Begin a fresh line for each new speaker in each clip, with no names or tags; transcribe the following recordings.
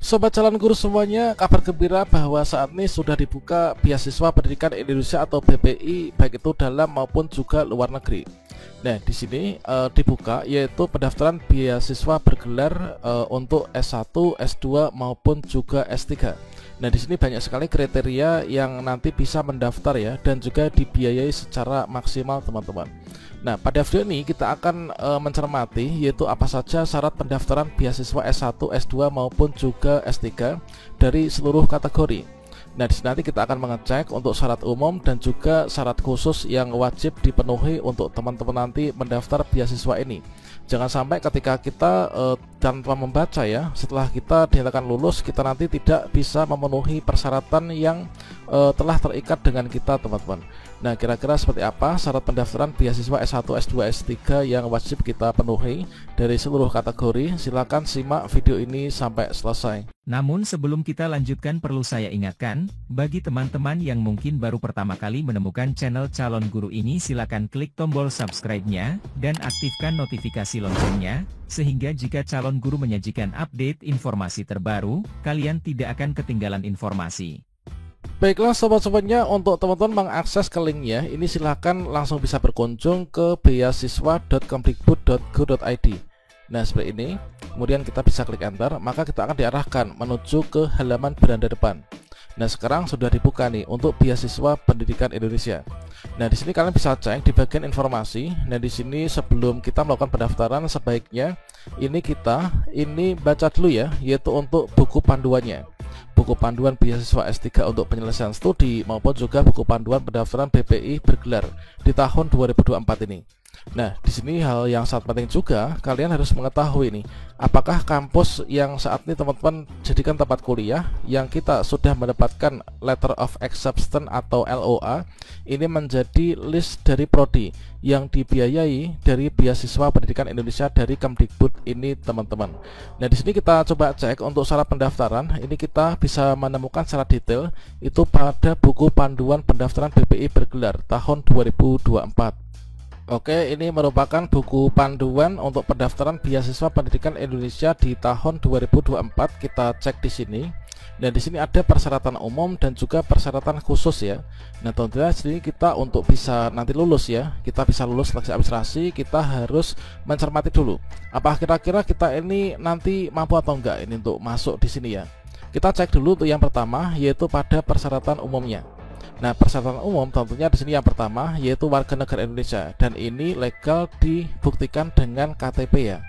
Sobat calon guru semuanya, kabar gembira bahwa saat ini sudah dibuka beasiswa pendidikan Indonesia atau BPI, baik itu dalam maupun juga luar negeri. Nah, di sini dibuka yaitu pendaftaran beasiswa bergelar untuk S1, S2 maupun juga S3. Nah, di sini banyak sekali kriteria yang nanti bisa mendaftar ya, dan juga dibiayai secara maksimal teman-teman. Nah, pada video ini kita akan mencermati yaitu apa saja syarat pendaftaran beasiswa S1, S2 maupun juga S3 dari seluruh kategori. Nah, di sini nanti kita akan mengecek untuk syarat umum dan juga syarat khusus yang wajib dipenuhi untuk teman-teman nanti mendaftar beasiswa ini. Jangan sampai ketika kita tanpa membaca ya, setelah kita dinyatakan lulus, kita nanti tidak bisa memenuhi persyaratan yang telah terikat dengan kita, teman-teman. Nah, kira-kira seperti apa syarat pendaftaran beasiswa S1, S2, S3 yang wajib kita penuhi dari seluruh kategori? Silakan simak video ini sampai selesai.
Namun sebelum kita lanjutkan, perlu saya ingatkan, bagi teman-teman yang mungkin baru pertama kali menemukan channel Calon Guru ini, silakan klik tombol subscribe-nya dan aktifkan notifikasi loncengnya, sehingga jika Calon Guru menyajikan update informasi terbaru, kalian tidak akan ketinggalan informasi.
Baiklah sobat-sobatnya, untuk teman-teman mengakses ke linknya, ini silahkan langsung bisa berkunjung ke beasiswa.kemdikbud.go.id. Nah, seperti ini. Kemudian kita bisa klik enter, maka kita akan diarahkan menuju ke halaman beranda depan. Nah, sekarang sudah dibuka nih untuk beasiswa pendidikan Indonesia. Nah, di sini kalian bisa cek di bagian informasi. Nah, di sini sebelum kita melakukan pendaftaran, sebaiknya kita baca dulu ya, yaitu untuk buku panduannya. Buku panduan beasiswa S3 untuk penyelesaian studi maupun juga buku panduan pendaftaran BPI bergelar di tahun 2024 ini. Nah, di sini hal yang sangat penting juga, kalian harus mengetahui nih, apakah kampus yang saat ini teman-teman jadikan tempat kuliah yang kita sudah mendapatkan letter of acceptance atau LOA, ini menjadi list dari prodi yang dibiayai dari beasiswa pendidikan Indonesia dari Kemdikbud ini, teman-teman. Nah, di sini kita coba cek untuk syarat pendaftaran. Ini kita bisa menemukan secara detail itu pada buku panduan pendaftaran BPI bergelar tahun 2024. Oke, ini merupakan buku panduan untuk pendaftaran beasiswa pendidikan Indonesia di tahun 2024. Kita cek di sini. Dan di sini ada persyaratan umum dan juga persyaratan khusus ya. Nah, tentunya di sini kita untuk bisa nanti lulus ya, kita bisa lulus seleksi administrasi, kita harus mencermati dulu. Apa kira-kira kita ini nanti mampu atau enggak ini untuk masuk di sini ya. Kita cek dulu untuk yang pertama, yaitu pada persyaratan umumnya. Nah, persyaratan umum tentunya di sini yang pertama yaitu warga negara Indonesia, dan ini legal dibuktikan dengan KTP ya.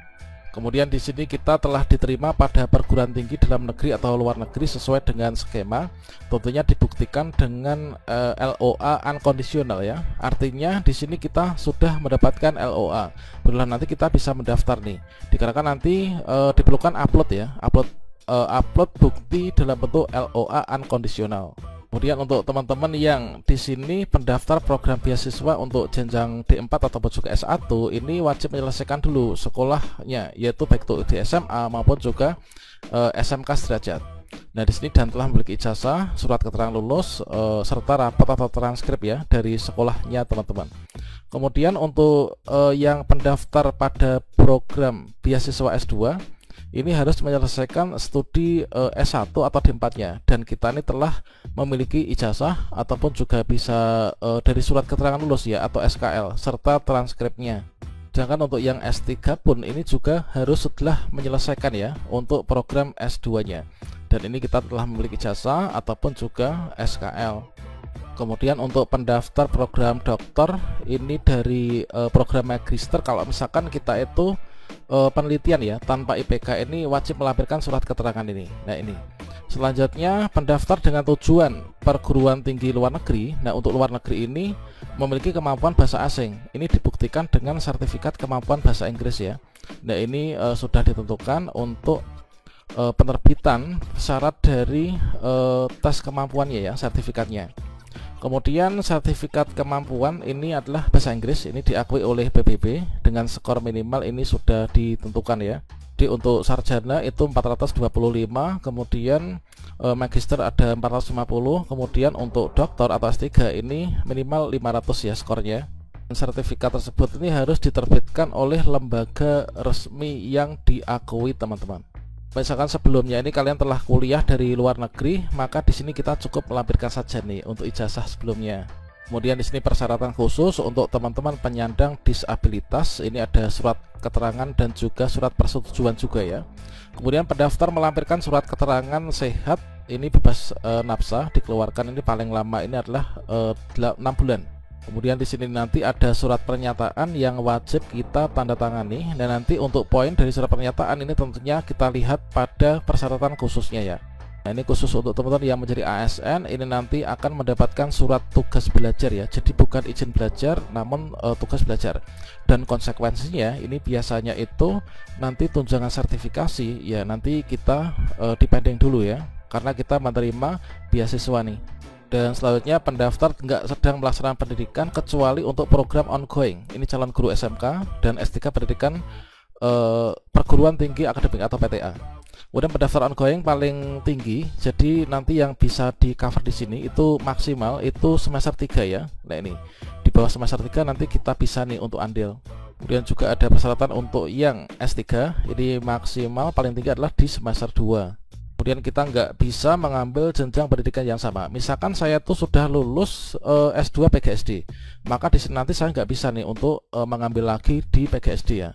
Kemudian di sini kita telah diterima pada perguruan tinggi dalam negeri atau luar negeri sesuai dengan skema, tentunya dibuktikan dengan LOA unconditional ya. Artinya di sini kita sudah mendapatkan LOA. Bila nanti kita bisa mendaftar nih. Dikarenakan nanti diperlukan upload ya, upload bukti dalam bentuk LOA unconditional. Kemudian untuk teman-teman yang di sini pendaftar program beasiswa untuk jenjang D4 ataupun juga S1, ini wajib menyelesaikan dulu sekolahnya, yaitu baik itu di SMA maupun juga SMK sederajat. Nah, di sini dan telah memiliki ijazah, surat keterangan lulus, serta rapot atau transkrip ya dari sekolahnya, teman-teman. Kemudian untuk yang pendaftar pada program beasiswa S2, ini harus menyelesaikan studi S1 atau D4-nya, dan kita ini telah memiliki ijazah ataupun juga bisa dari surat keterangan lulus ya atau SKL serta transkripnya. Sedangkan untuk yang S3 pun ini juga harus setelah menyelesaikan ya untuk program S2-nya, dan ini kita telah memiliki ijazah ataupun juga SKL. Kemudian untuk pendaftar program doktor, ini dari program magister, kalau misalkan kita itu penelitian ya tanpa IPK, ini wajib melampirkan surat keterangan ini. Nah, ini selanjutnya pendaftar dengan tujuan perguruan tinggi luar negeri. Nah, untuk luar negeri ini memiliki kemampuan bahasa asing, ini dibuktikan dengan sertifikat kemampuan bahasa Inggris ya. Nah, ini sudah ditentukan untuk penerbitan syarat dari tes kemampuannya ya, sertifikatnya. Kemudian sertifikat kemampuan ini adalah bahasa Inggris, ini diakui oleh PBB dengan skor minimal ini sudah ditentukan ya. Jadi untuk sarjana itu 425, kemudian magister ada 450, kemudian untuk doktor atau S3 ini minimal 500 ya skornya. Sertifikat tersebut ini harus diterbitkan oleh lembaga resmi yang diakui, teman-teman. Misalkan sebelumnya ini kalian telah kuliah dari luar negeri, maka di sini kita cukup melampirkan saja nih untuk ijazah sebelumnya. Kemudian di sini persyaratan khusus untuk teman-teman penyandang disabilitas, ini ada surat keterangan dan juga surat persetujuan juga ya. Kemudian pendaftar melampirkan surat keterangan sehat, ini bebas nafsa, dikeluarkan ini paling lama ini adalah 6 bulan. Kemudian di sini nanti ada surat pernyataan yang wajib kita tanda tangani. Dan nanti untuk poin dari surat pernyataan ini tentunya kita lihat pada persyaratan khususnya ya. Nah, ini khusus untuk teman-teman yang menjadi ASN, ini nanti akan mendapatkan surat tugas belajar ya. Jadi bukan izin belajar, namun tugas belajar. Dan konsekuensinya ini biasanya itu nanti tunjangan sertifikasi ya, nanti kita dipending dulu ya, karena kita menerima beasiswa nih. Dan selanjutnya pendaftar nggak sedang melaksanakan pendidikan kecuali untuk program ongoing. Ini calon guru SMK dan S3 pendidikan perguruan tinggi akademik atau PTA. Kemudian pendaftar ongoing paling tinggi, jadi nanti yang bisa di cover di sini itu maksimal itu semester 3 ya. Nah ini di bawah semester 3 nanti kita bisa nih untuk andil. Kemudian juga ada persyaratan untuk yang S3, ini maksimal paling tinggi adalah di semester 2. Kemudian kita nggak bisa mengambil jenjang pendidikan yang sama. Misalkan saya tuh sudah lulus S2 PGSD, maka di sini nanti saya nggak bisa nih untuk mengambil lagi di PGSD ya.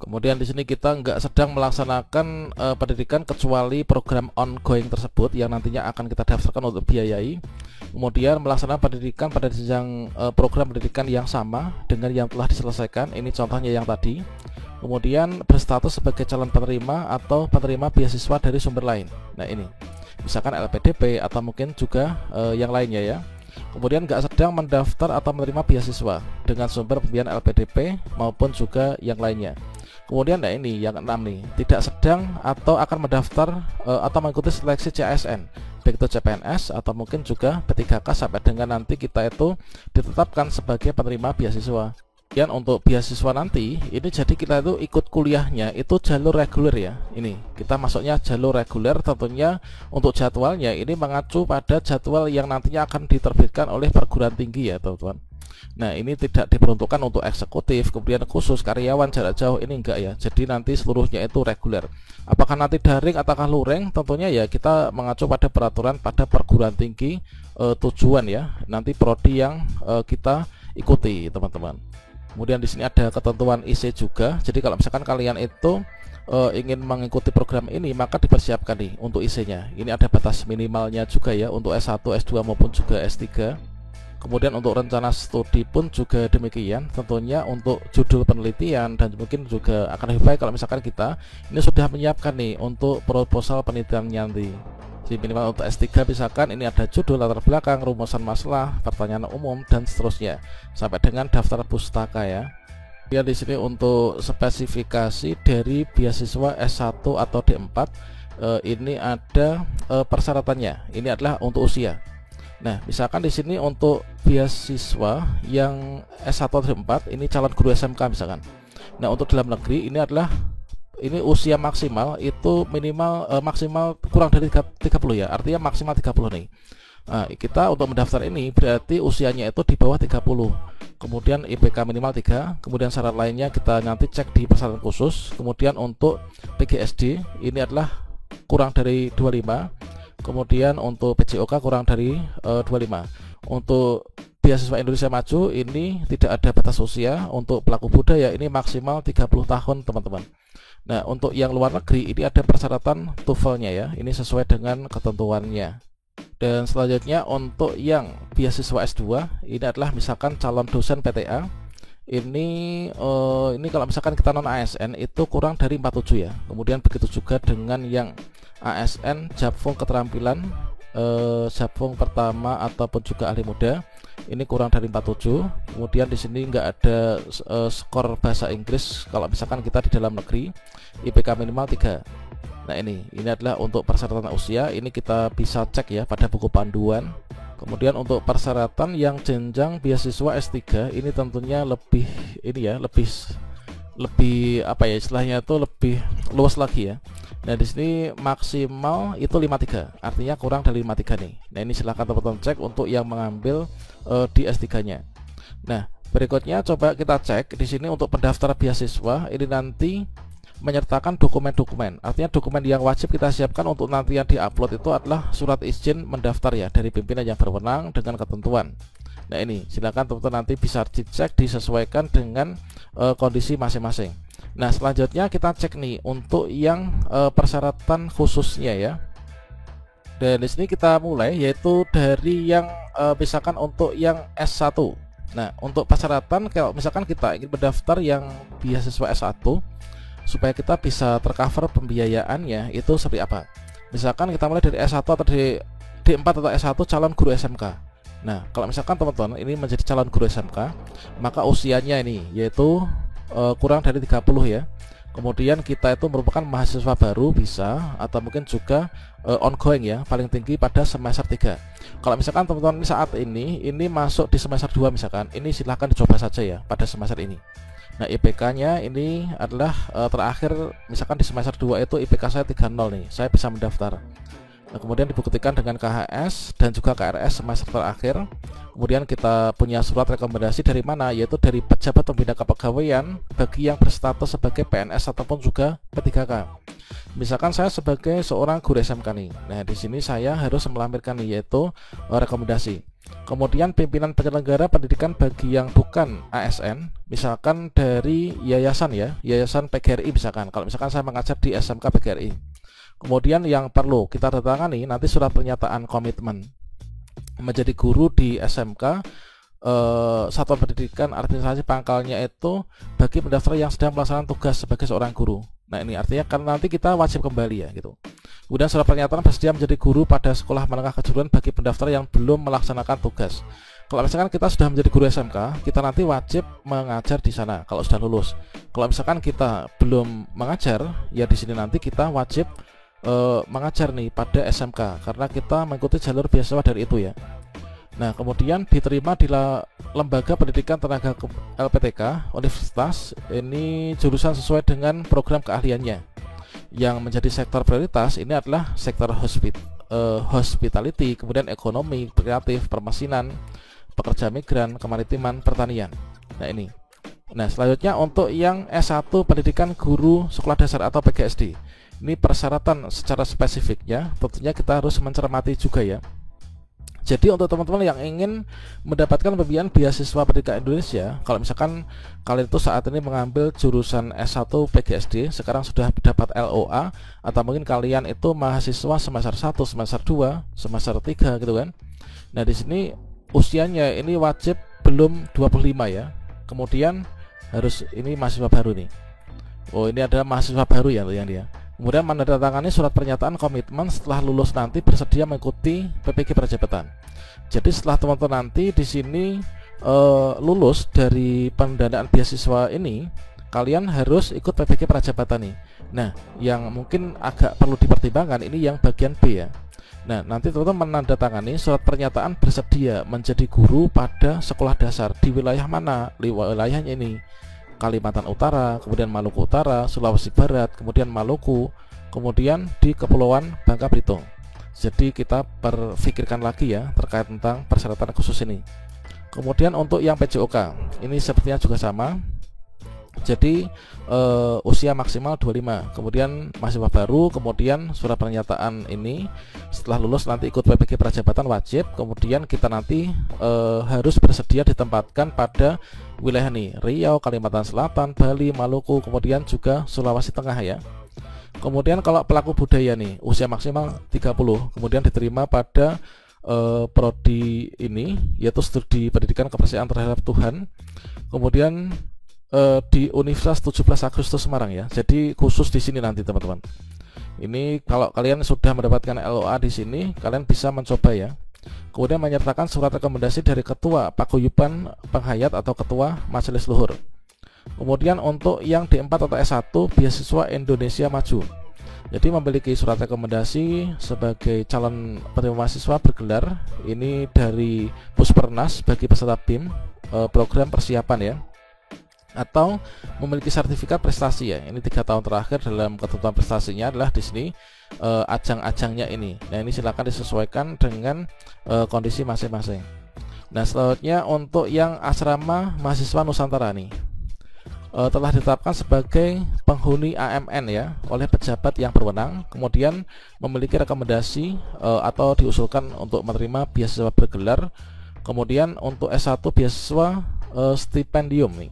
Kemudian di sini kita nggak sedang melaksanakan pendidikan kecuali program ongoing tersebut yang nantinya akan kita daftarkan untuk biayai. Kemudian melaksanakan pendidikan pada jenjang program pendidikan yang sama dengan yang telah diselesaikan. Ini contohnya yang tadi. Kemudian berstatus sebagai calon penerima atau penerima beasiswa dari sumber lain. Nah ini, misalkan LPDP atau mungkin juga yang lainnya ya. Kemudian nggak sedang mendaftar atau menerima beasiswa dengan sumber pembiayaan LPDP maupun juga yang lainnya. Kemudian nah ini yang keenam nih, tidak sedang atau akan mendaftar atau mengikuti seleksi CASN, baik itu CPNS atau mungkin juga P3K sampai dengan nanti kita itu ditetapkan sebagai penerima beasiswa. Kemudian untuk beasiswa nanti ini jadi kita itu ikut kuliahnya itu jalur reguler ya. Ini kita masuknya jalur reguler, tentunya untuk jadwalnya ini mengacu pada jadwal yang nantinya akan diterbitkan oleh perguruan tinggi ya teman-teman. Nah ini tidak diperuntukkan untuk eksekutif, kemudian khusus karyawan jarak jauh ini enggak ya. Jadi nanti seluruhnya itu reguler. Apakah nanti daring ataukah luring, tentunya ya kita mengacu pada peraturan pada perguruan tinggi tujuan ya. Nanti prodi yang kita ikuti teman-teman. Kemudian di sini ada ketentuan IC juga. Jadi kalau misalkan kalian itu ingin mengikuti program ini, maka dipersiapkan nih untuk IC-nya. Ini ada batas minimalnya juga ya untuk S1, S2 maupun juga S3. Kemudian untuk rencana studi pun juga demikian. Tentunya untuk judul penelitian dan mungkin juga akan lebih baik kalau misalkan kita ini sudah menyiapkan nih untuk proposal penelitian nanti. Jadi minimal untuk S3 misalkan ini ada judul, latar belakang, rumusan masalah, pertanyaan umum dan seterusnya sampai dengan daftar pustaka ya. Kemudian di sini untuk spesifikasi dari beasiswa S1 atau D4 ini ada persyaratannya. Ini adalah untuk usia. Nah, misalkan di sini untuk beasiswa yang S1 atau D4 ini calon guru SMK misalkan. Nah, untuk dalam negeri ini adalah ini usia maksimal itu minimal maksimal kurang dari 30 ya, artinya maksimal 30 nih. Nah, kita untuk mendaftar ini berarti usianya itu di bawah 30. Kemudian IPK minimal 3, kemudian syarat lainnya kita nanti cek di persyaratan khusus. Kemudian untuk PGSD ini adalah kurang dari 25. Kemudian untuk PJOK kurang dari 25. Untuk beasiswa Indonesia Maju ini tidak ada batas usia. Untuk pelaku budaya ini maksimal 30 tahun teman-teman. Nah untuk yang luar negeri ini ada persyaratan TOEFL-nya ya, ini sesuai dengan ketentuannya. Dan selanjutnya untuk yang beasiswa S2 ini adalah misalkan calon dosen PTA. Ini kalau misalkan kita non ASN itu kurang dari 47 ya. Kemudian begitu juga dengan yang ASN Japfung keterampilan Japfung pertama ataupun juga ahli muda ini kurang dari 47. Kemudian di sini nggak ada skor bahasa Inggris kalau misalkan kita di dalam negeri, IPK minimal 3. Nah ini adalah untuk persyaratan usia, ini kita bisa cek ya pada buku panduan. Kemudian untuk persyaratan yang jenjang beasiswa S3 ini tentunya lebih apa ya istilahnya itu lebih luas lagi ya. Nah di sini maksimal itu 53, artinya kurang dari 53 nih. Nah ini silahkan teman-teman cek untuk yang mengambil di S3-nya. Nah berikutnya coba kita cek di sini untuk pendaftar beasiswa ini nanti menyertakan dokumen-dokumen. Artinya dokumen yang wajib kita siapkan untuk nanti yang diupload itu adalah surat izin mendaftar ya dari pimpinan yang berwenang dengan ketentuan. Nah ini silakan teman-teman nanti bisa dicek disesuaikan dengan kondisi masing-masing. Nah selanjutnya kita cek nih untuk yang persyaratan khususnya ya. Dan di sini kita mulai yaitu dari yang misalkan untuk yang S1. Nah untuk persyaratan kalau misalkan kita ingin mendaftar yang beasiswa S1 supaya kita bisa tercover pembiayaannya itu seperti apa. Misalkan kita mulai dari S1 atau D4 atau S1 calon guru SMK. Nah kalau misalkan teman-teman ini menjadi calon guru SMK, maka usianya ini yaitu kurang dari 30 ya. Kemudian kita itu merupakan mahasiswa baru bisa, atau mungkin juga ongoing ya, paling tinggi pada semester 3. Kalau misalkan teman-teman saat ini masuk di semester 2 misalkan, ini silahkan dicoba saja ya pada semester ini. Nah IPK-nya ini adalah terakhir misalkan di semester 2 itu IPK saya 3.0 nih, saya bisa mendaftar. Nah, kemudian dibuktikan dengan KHS dan juga KRS semester terakhir. Kemudian kita punya surat rekomendasi dari mana, yaitu dari pejabat pembina kepegawaian bagi yang berstatus sebagai PNS ataupun juga P3K. Misalkan saya sebagai seorang guru SMK nih. Nah, di sini saya harus melampirkan nih, yaitu rekomendasi. Kemudian pimpinan penyelenggara pendidikan bagi yang bukan ASN, misalkan dari yayasan ya, yayasan PGRI misalkan. Kalau misalkan saya mengajar di SMK PGRI. Kemudian yang perlu kita tangani nanti surat pernyataan komitmen menjadi guru di SMK satuan pendidikan administrasi pangkalnya itu bagi pendaftar yang sedang melaksanakan tugas sebagai seorang guru. Nah ini artinya karena nanti kita wajib kembali ya gitu. Kemudian surat pernyataan bersedia menjadi guru pada sekolah menengah kejuruan bagi pendaftar yang belum melaksanakan tugas. Kalau misalkan kita sudah menjadi guru SMK, kita nanti wajib mengajar di sana kalau sudah lulus. Kalau misalkan kita belum mengajar, ya di sini nanti kita wajib mengajar nih pada SMK karena kita mengikuti jalur beasiswa dari itu ya. Nah kemudian diterima di lembaga pendidikan tenaga LPTK universitas, ini jurusan sesuai dengan program keahliannya. Yang menjadi sektor prioritas ini adalah sektor hospitality, kemudian ekonomi, kreatif, permesinan, pekerja migran, kemaritiman, pertanian. Nah ini. Nah selanjutnya untuk yang S1 pendidikan guru sekolah dasar atau PGSD, ini persyaratan secara spesifiknya tentunya kita harus mencermati juga ya. Jadi untuk teman-teman yang ingin mendapatkan pembiayaan beasiswa pendidikan Indonesia, kalau misalkan kalian itu saat ini mengambil jurusan S1 PGSD, sekarang sudah dapat LOA, atau mungkin kalian itu mahasiswa semester 1, semester 2, semester 3 gitu kan. Nah di sini usianya ini wajib belum 25 ya. Kemudian harus ini mahasiswa baru nih. Oh ini adalah mahasiswa baru ya yang dia. Kemudian menandatangani surat pernyataan komitmen setelah lulus nanti bersedia mengikuti PPG Prajabatan. Jadi setelah teman-teman nanti di sini lulus dari pendanaan beasiswa ini, kalian harus ikut PPG Prajabatan nih. Nah, yang mungkin agak perlu dipertimbangkan ini yang bagian B ya. Nah, nanti teman-teman menandatangani surat pernyataan bersedia menjadi guru pada sekolah dasar di wilayah mana? Wilayahnya ini Kalimantan Utara, kemudian Maluku Utara, Sulawesi Barat, kemudian Maluku, kemudian di Kepulauan Bangka Belitung. Jadi kita berpikirkan lagi ya terkait tentang persyaratan khusus ini. Kemudian untuk yang PJOK, ini sepertinya juga sama. Jadi usia maksimal 25, kemudian mahasiswa baru, kemudian surat pernyataan ini setelah lulus nanti ikut PPG Prajabatan wajib. Kemudian kita nanti harus bersedia ditempatkan pada wilayah nih, Riau, Kalimantan Selatan, Bali, Maluku, kemudian juga Sulawesi Tengah ya. Kemudian kalau pelaku budaya nih, usia maksimal 30, kemudian diterima pada prodi ini, yaitu studi pendidikan kepercayaan terhadap Tuhan. Kemudian di Universitas 17 Agustus Semarang ya. Jadi khusus di sini nanti teman-teman. Ini kalau kalian sudah mendapatkan LOA di sini, kalian bisa mencoba ya. Kemudian menyertakan surat rekomendasi dari Ketua Paguyuban Penghayat atau Ketua Majelis Luhur. Kemudian untuk yang D4 atau S1 beasiswa Indonesia Maju. Jadi memiliki surat rekomendasi sebagai calon penerima mahasiswa bergelar ini dari Puspernas bagi peserta BIM program persiapan ya. Atau memiliki sertifikat prestasi ya. Ini 3 tahun terakhir dalam ketentuan prestasinya adalah di sini ajang-ajangnya ini. Nah ini silakan disesuaikan dengan kondisi masing-masing. Nah selanjutnya untuk yang asrama mahasiswa Nusantara nih. telah ditetapkan sebagai penghuni AMN ya oleh pejabat yang berwenang, kemudian memiliki rekomendasi atau diusulkan untuk menerima beasiswa bergelar. Kemudian untuk S1 beasiswa stipendium nih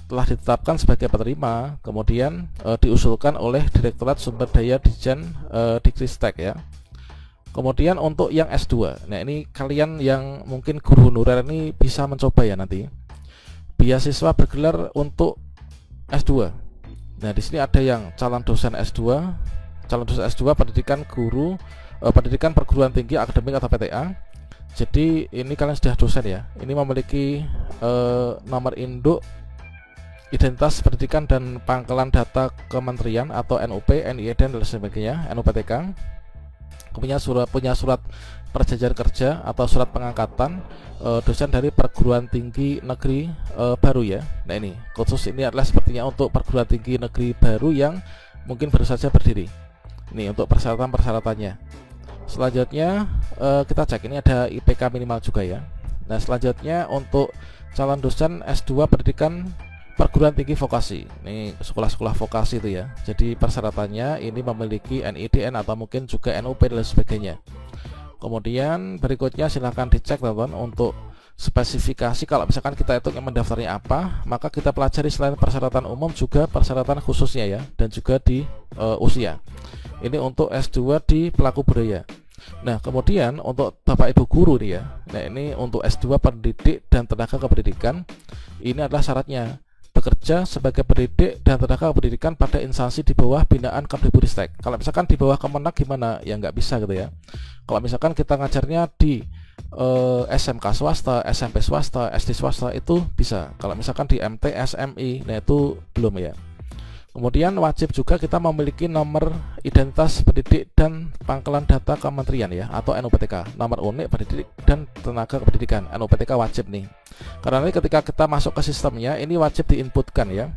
telah ditetapkan sebagai penerima, kemudian diusulkan oleh Direktorat Sumber Daya Dijen Dikristek ya. Kemudian untuk yang S2, nah ini kalian yang mungkin guru honorer ini bisa mencoba ya nanti beasiswa bergelar untuk S2. Nah di sini ada yang calon dosen S2 pendidikan guru, pendidikan perguruan tinggi akademik atau PTA. Jadi ini kalian sudah dosen ya, ini memiliki nomor induk identitas pendidikan dan pangkalan data kementerian atau NUP, NIE dan sebagainya, NUPTK. Punya surat perjanjian kerja atau surat pengangkatan dosen dari perguruan tinggi negeri baru ya. Nah ini khusus ini adalah sepertinya untuk perguruan tinggi negeri baru yang mungkin baru saja berdiri. Ini untuk persyaratan-persyaratannya. Selanjutnya kita cek, ini ada IPK minimal juga ya. Nah selanjutnya untuk calon dosen S2 pendidikan perguruan tinggi vokasi, ini sekolah-sekolah vokasi itu ya. Jadi persyaratannya ini memiliki NIDN atau mungkin juga NUP dan sebagainya. Kemudian berikutnya silahkan dicek teman-teman untuk spesifikasi. Kalau misalkan kita itu yang mendaftarnya apa, maka kita pelajari selain persyaratan umum juga persyaratan khususnya ya, dan juga di usia. Ini untuk S2 di pelaku budaya. Nah kemudian untuk Bapak Ibu guru nih ya, nah ini untuk S2 pendidik dan tenaga kependidikan, ini adalah syaratnya bekerja sebagai pendidik dan tenaga pendidikan pada instansi di bawah binaan Kemdikbudristek. Kalau misalkan di bawah Kemenak gimana? Ya nggak bisa gitu ya. Kalau misalkan kita ngajarnya di SMK swasta, SMP swasta, SD swasta itu bisa. Kalau misalkan di MT, SMI, nah itu belum ya. Kemudian wajib juga kita memiliki nomor identitas pendidik dan pangkalan data kementerian ya, atau NUPTK, nomor unik pendidik dan tenaga kependidikan. NUPTK wajib nih, karena ini ketika kita masuk ke sistemnya ini wajib diinputkan ya.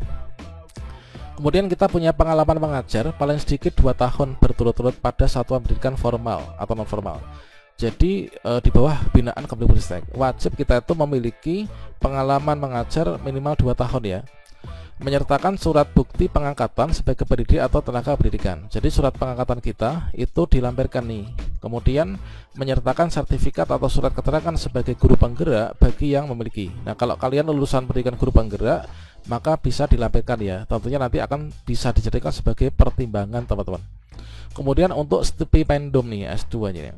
Kemudian kita punya pengalaman mengajar paling sedikit 2 tahun berturut-turut pada satuan pendidikan formal atau non formal. Jadi di bawah binaan Kemdikbudristek wajib kita itu memiliki pengalaman mengajar minimal 2 tahun ya, menyertakan surat bukti pengangkatan sebagai pendidik atau tenaga pendidikan. Jadi surat pengangkatan kita itu dilampirkan nih. Kemudian menyertakan sertifikat atau surat keterangan sebagai guru penggerak bagi yang memiliki. Nah kalau kalian lulusan pendidikan guru penggerak, maka bisa dilampirkan ya. Tentunya nanti akan bisa dijadikan sebagai pertimbangan teman-teman. Kemudian untuk stipendium nih S2 nya.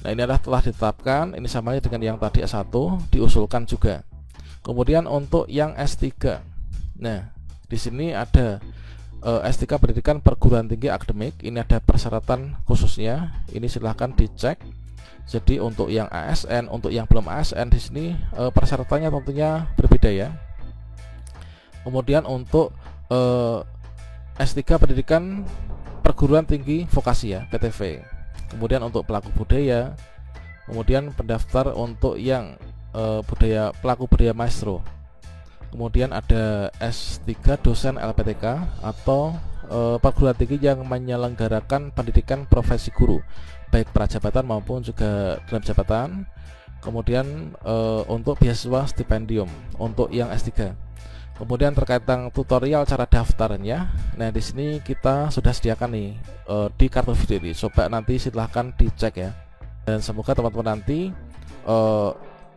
Nah ini adalah telah ditetapkan, ini sama dengan yang tadi S1, diusulkan juga. Kemudian untuk yang S3. Nah, di sini ada S3 pendidikan perguruan tinggi akademik. Ini ada persyaratan khususnya. Ini silahkan dicek. Jadi untuk yang ASN, untuk yang belum ASN di sini persyaratannya tentunya berbeda ya. Kemudian untuk S3 pendidikan perguruan tinggi vokasi ya, PTV. Kemudian untuk pelaku budaya. Kemudian pendaftar untuk yang pelaku budaya maestro. Kemudian ada S3 dosen LPTK atau perguruan tinggi yang menyelenggarakan pendidikan profesi guru, baik prajabatan maupun juga dalam jabatan. Kemudian untuk beasiswa stipendium untuk yang S3. Kemudian terkait dengan tutorial cara daftarnya, nah di sini kita sudah sediakan nih di kartu video ini. Coba nanti silahkan dicek ya. Dan semoga teman-teman nanti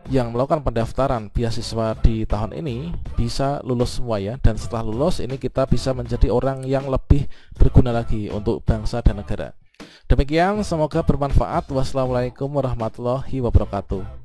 yang melakukan pendaftaran beasiswa di tahun ini bisa lulus semua ya, dan setelah lulus ini kita bisa menjadi orang yang lebih berguna lagi untuk bangsa dan negara. Demikian, semoga bermanfaat. Wassalamualaikum warahmatullahi wabarakatuh.